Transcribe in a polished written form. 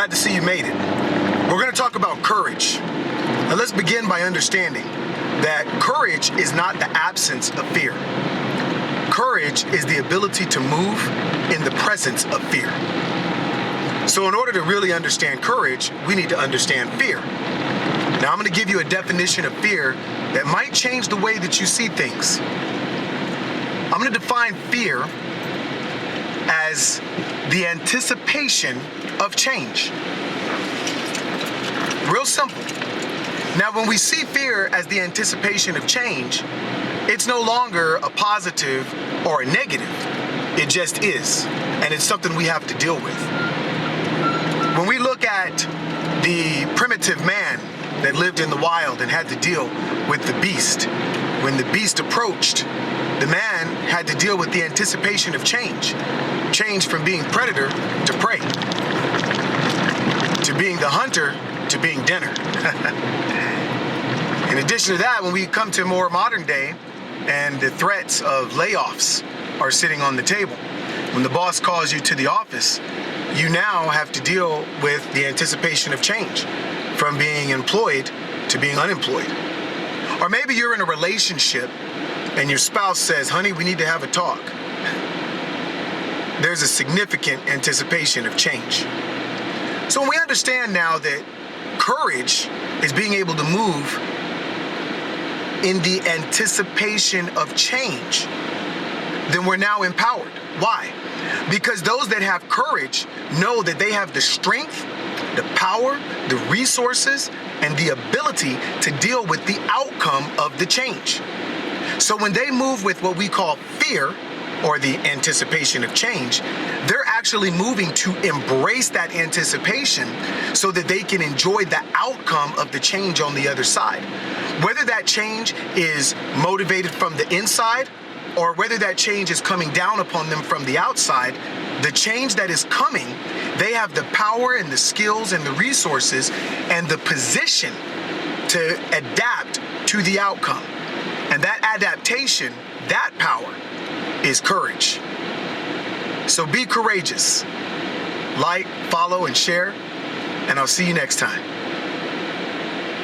Glad to see you made it. We're going to talk about courage. Now let's begin by understanding that courage is not the absence of fear. Courage is the ability to move in the presence of fear. So in order to really understand courage, we need to understand fear. Now I'm going to give you a definition of fear that might change the way that you see things. I'm going to define fear as the anticipation of change. Real simple. Now, when we see fear as the anticipation of change, it's no longer a positive or a negative. It just is, and it's something we have to deal with. When we look at the primitive man that lived in the wild and had to deal with the beast, when the beast approached, the man had to deal with the anticipation of change. Change from being predator to prey, to being the hunter to being dinner. In addition to that, when we come to more modern day and the threats of layoffs are sitting on the table, when the boss calls you to the office, you now have to deal with the anticipation of change from being employed to being unemployed. Or maybe you're in a relationship and your spouse says, honey, we need to have a talk. There's a significant anticipation of change. So when we understand now that courage is being able to move in the anticipation of change, then we're now empowered. Why? Because those that have courage know that they have the strength, the power, the resources, and the ability to deal with the outcome of the change. So when they move with what we call fear, or the anticipation of change, they're actually moving to embrace that anticipation so that they can enjoy the outcome of the change on the other side. Whether that change is motivated from the inside or whether that change is coming down upon them from the outside, the change that is coming, they have the power and the skills and the resources and the position to adapt to the outcome. And that adaptation, that power, is courage. So be courageous. Like, follow, and share, and I'll see you next time.